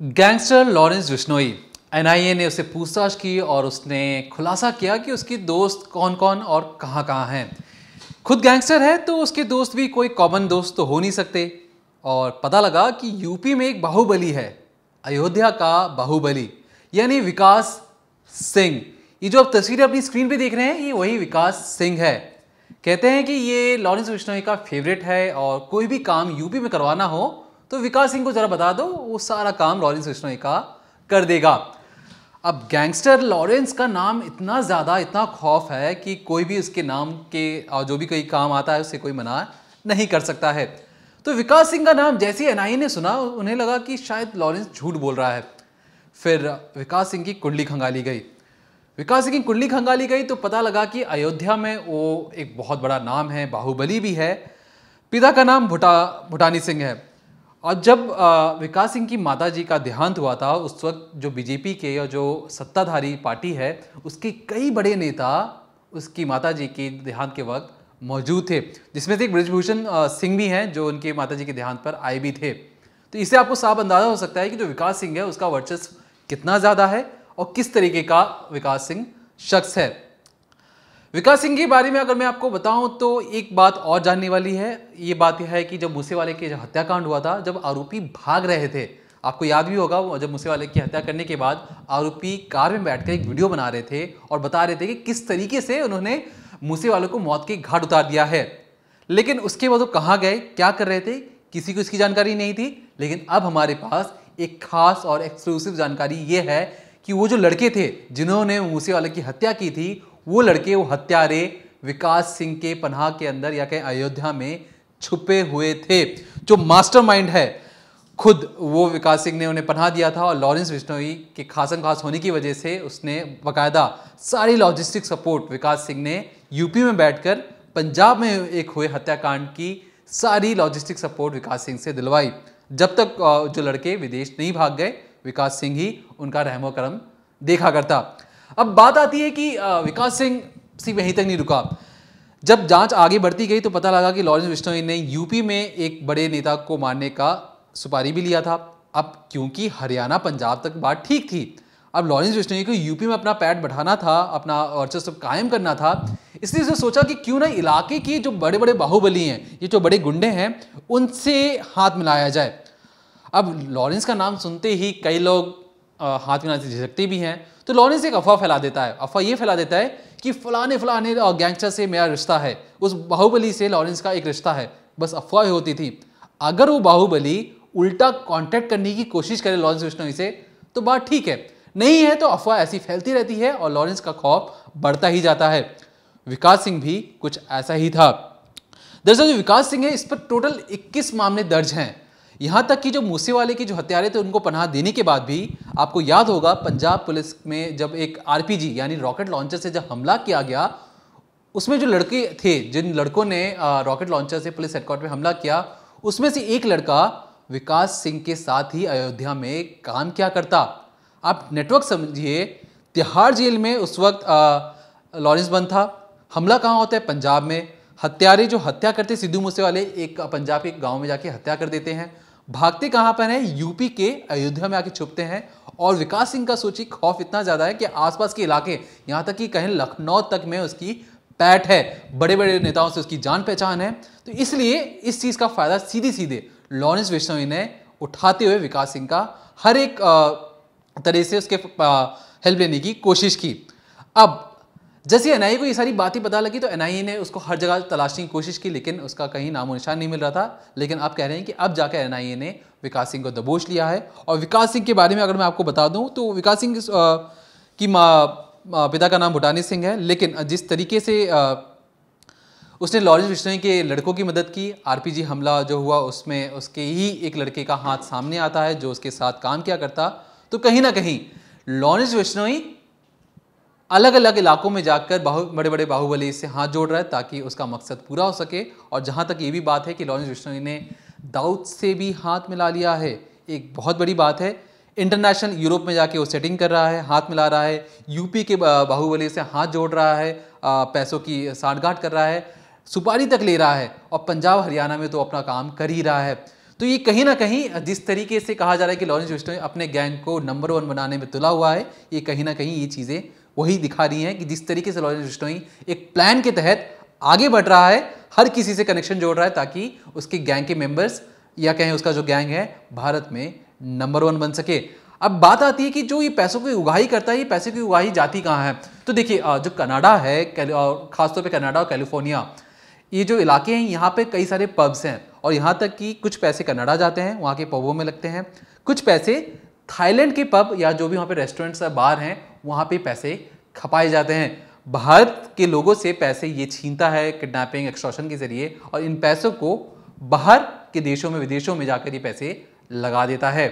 Gangster Lawrence Bishnoi, NIA ने उससे पूछताछ की और उसने खुलासा किया कि उसके दोस्त कौन कौन और कहाँ कहाँ हैं। खुद गैंगस्टर है तो उसके दोस्त भी कोई कॉमन दोस्त तो हो नहीं सकते। और पता लगा कि यूपी में एक बाहुबली है, अयोध्या का बाहुबली, यानी विकास सिंह। ये जो आप तस्वीरें अपनी स्क्रीन पे देख रहे हैं, ये वही विकास सिंह है। कहते हैं कि ये लॉरेंस बिश्नोई का फेवरेट है और कोई भी काम यूपी में करवाना हो तो विकास सिंह को जरा बता दो, वो सारा काम लॉरेंस बिश्नोई का कर देगा। अब गैंगस्टर लॉरेंस का नाम इतना ज़्यादा, इतना खौफ है कि कोई भी उसके नाम के और जो भी कोई काम आता है उससे कोई मना नहीं कर सकता है। तो विकास सिंह का नाम जैसे ही एनआईए ने सुना, उन्हें लगा कि शायद लॉरेंस झूठ बोल रहा है। फिर विकास सिंह की कुंडली खंगाली गई। विकास सिंह की कुंडली खंगाली गई तो पता लगा कि अयोध्या में वो एक बहुत बड़ा नाम है, बाहुबली भी है। पिता का नाम भूटानी सिंह है। और जब विकास सिंह की माताजी का देहांत हुआ था, उस वक्त जो बीजेपी के और जो सत्ताधारी पार्टी है उसके कई बड़े नेता उसकी माताजी के देहांत के वक्त मौजूद थे, जिसमें से एक बृजभूषण सिंह भी हैं जो उनके माताजी के देहांत पर आए भी थे। तो इससे आपको साफ अंदाजा हो सकता है कि जो विकास सिंह है उसका वर्चस्व कितना ज़्यादा है और किस तरीके का विकास सिंह शख्स है। विकास सिंह के बारे में अगर मैं आपको बताऊं तो एक बात और जानने वाली है। ये बात यह है कि जब मूसेवाले के जो हत्याकांड हुआ था, जब आरोपी भाग रहे थे, आपको याद भी होगा, जब मूसेवाले की हत्या करने के बाद आरोपी कार में बैठकर एक वीडियो बना रहे थे और बता रहे थे कि किस तरीके से उन्होंने मूसेवाले को मौत के घाट उतार दिया है। लेकिन उसके बाद वो कहाँ गए, क्या कर रहे थे, किसी को इसकी जानकारी नहीं थी। लेकिन अब हमारे पास एक खास और एक्सक्लूसिव जानकारी ये है कि वो जो लड़के थे जिन्होंने मूसेवाले की हत्या की थी, वो लड़के, वो हत्यारे विकास सिंह के पनाह के अंदर या कहीं अयोध्या में छुपे हुए थे। जो मास्टरमाइंड है, खुद वो विकास सिंह ने उन्हें पनाह दिया था और लॉरेंस बिश्नोई के खासम खास होने की वजह से उसने बाकायदा सारी लॉजिस्टिक सपोर्ट विकास सिंह ने यूपी में बैठकर पंजाब में एक हुए हत्याकांड की सारी लॉजिस्टिक सपोर्ट विकास सिंह से दिलवाई। जब तक जो लड़के विदेश नहीं भाग गए, विकास सिंह ही उनका रहमो करम देखा करता। अब बात आती है कि विकास सिंह सिर्फ यहीं तक नहीं रुका। जब जांच आगे बढ़ती गई तो पता लगा कि लॉरेंस बिश्नोई ने यूपी में एक बड़े नेता को मारने का सुपारी भी लिया था। अब क्योंकि हरियाणा पंजाब तक बात ठीक थी, अब लॉरेंस बिश्नोई को यूपी में अपना पैड बढ़ाना था, अपना वर्चस्व कायम करना था। इसलिए उसने सोचा कि क्यों ना इलाके की जो बड़े बड़े बाहुबली हैं, ये जो बड़े गुंडे हैं, उनसे हाथ मिलाया जाए। अब लॉरेंस का नाम सुनते ही कई लोग हाथ मिलाने से झिझकते भी हैं। तो लॉरेंस एक अफवाह फैला देता है। अफवाह ये फैला देता है कि फलाने फलाने गैंगस्टर से मेरा रिश्ता है, उस बाहुबली से लॉरेंस का एक रिश्ता है। बस अफवाह होती थी। अगर वो बाहुबली उल्टा कांटेक्ट करने की कोशिश करे लॉरेंस बिश्नोई से तो बात ठीक है, नहीं है तो अफवाह ऐसी फैलती रहती है और लॉरेंस का खौफ बढ़ता ही जाता है। विकास सिंह भी कुछ ऐसा ही था। दरअसल जो विकास सिंह है, इस पर टोटल 21 मामले दर्ज हैं। यहां तक कि जो मूसेवाले के जो हत्यारे थे उनको पनाह देने के बाद भी, आपको याद होगा, पंजाब पुलिस में जब एक आरपीजी यानी रॉकेट लॉन्चर से जब हमला किया गया, उसमें जो लड़के थे, जिन लड़कों ने रॉकेट लॉन्चर से पुलिस हेडक्वार्टर में हमला किया, उसमें से एक लड़का विकास सिंह के साथ ही अयोध्या में काम किया करता। आप नेटवर्क समझिए, तिहाड़ जेल में उस वक्त लॉरेंस बंद था। हमला कहाँ होता है? पंजाब में। हत्यारे जो हत्या करते सिद्धू मूसेवाले, एक पंजाब के गांव में जाके हत्या कर देते हैं। भागते कहाँ पर हैं? यूपी के अयोध्या में आके छुपते हैं। और विकास सिंह का सोचिए खौफ इतना ज़्यादा है कि आसपास के इलाके, यहाँ तक कि कहीं लखनऊ तक में उसकी पैठ है, बड़े बड़े नेताओं से उसकी जान पहचान है। तो इसलिए इस चीज़ का फायदा सीधे सीधे लॉरेंस बिश्नोई ने उठाते हुए विकास सिंह का हर एक तरह से उसके हेल्प लेने की कोशिश की। अब जैसे एनआईए को ये सारी बातें पता लगी तो एनआईए ने उसको हर जगह तलाशने की कोशिश की, लेकिन उसका कहीं नामो निशान नहीं मिल रहा था। लेकिन अब कह रहे हैं कि अब जाकर एनआईए ने विकास सिंह को दबोच लिया है। और विकास सिंह के बारे में अगर मैं आपको बता दूं तो विकास सिंह की पिता का नाम भूटानी सिंह है। लेकिन जिस तरीके से उसने लॉरेंस बिश्नोई के लड़कों की मदद की, आरपीजी हमला जो हुआ उसमें उसके ही एक लड़के का हाथ सामने आता है जो उसके साथ काम किया करता। तो कहीं ना कहीं लॉरेंस बिश्नोई अलग अलग इलाकों में जाकर बड़े बड़े बाहुबली से हाथ जोड़ रहा है ताकि उसका मकसद पूरा हो सके। और जहां तक ये भी बात है कि लॉरेंस बिश्नोई ने दाऊद से भी हाथ मिला लिया है, एक बहुत बड़ी बात है। इंटरनेशनल यूरोप में जाके वो सेटिंग कर रहा है, हाथ मिला रहा है, यूपी के बाहुबली से हाथ जोड़ रहा है, पैसों की सांठगांठ कर रहा है, सुपारी तक ले रहा है और पंजाब हरियाणा में तो अपना काम कर ही रहा है। तो ये कहीं ना कहीं जिस तरीके से कहा जा रहा है कि लॉरेंस बिश्नोई अपने गैंग को नंबर 1 बनाने में तुला हुआ है, ये कहीं ना कहीं ये चीज़ें वही दिखा रही हैं कि जिस तरीके से लॉरेंस बिश्नोई एक प्लान के तहत आगे बढ़ रहा है, हर किसी से कनेक्शन जोड़ रहा है ताकि उसके गैंग के मेंबर्स या कहें उसका जो गैंग है भारत में नंबर 1 बन सके। अब बात आती है कि जो ये पैसों की उगाही करता है, ये पैसे की उगाही जाती कहाँ है? तो देखिए जो कनाडा है और खासतौर पे कनाडा और कैलिफोर्निया, ये जो इलाके हैं यहाँ पे कई सारे पब्स हैं और यहाँ तक कि कुछ पैसे कनाडा जाते हैं, वहाँ के पबों में लगते हैं, कुछ पैसे थाईलैंड के पब या जो भी वहाँ पे रेस्टोरेंट्स या बार हैं वहाँ पे पैसे खपाए जाते हैं। भारत के लोगों से पैसे ये छीनता है किडनैपिंग एक्सटॉर्शन के जरिए और इन पैसों को बाहर के देशों में विदेशों में जाकर ये पैसे लगा देता है।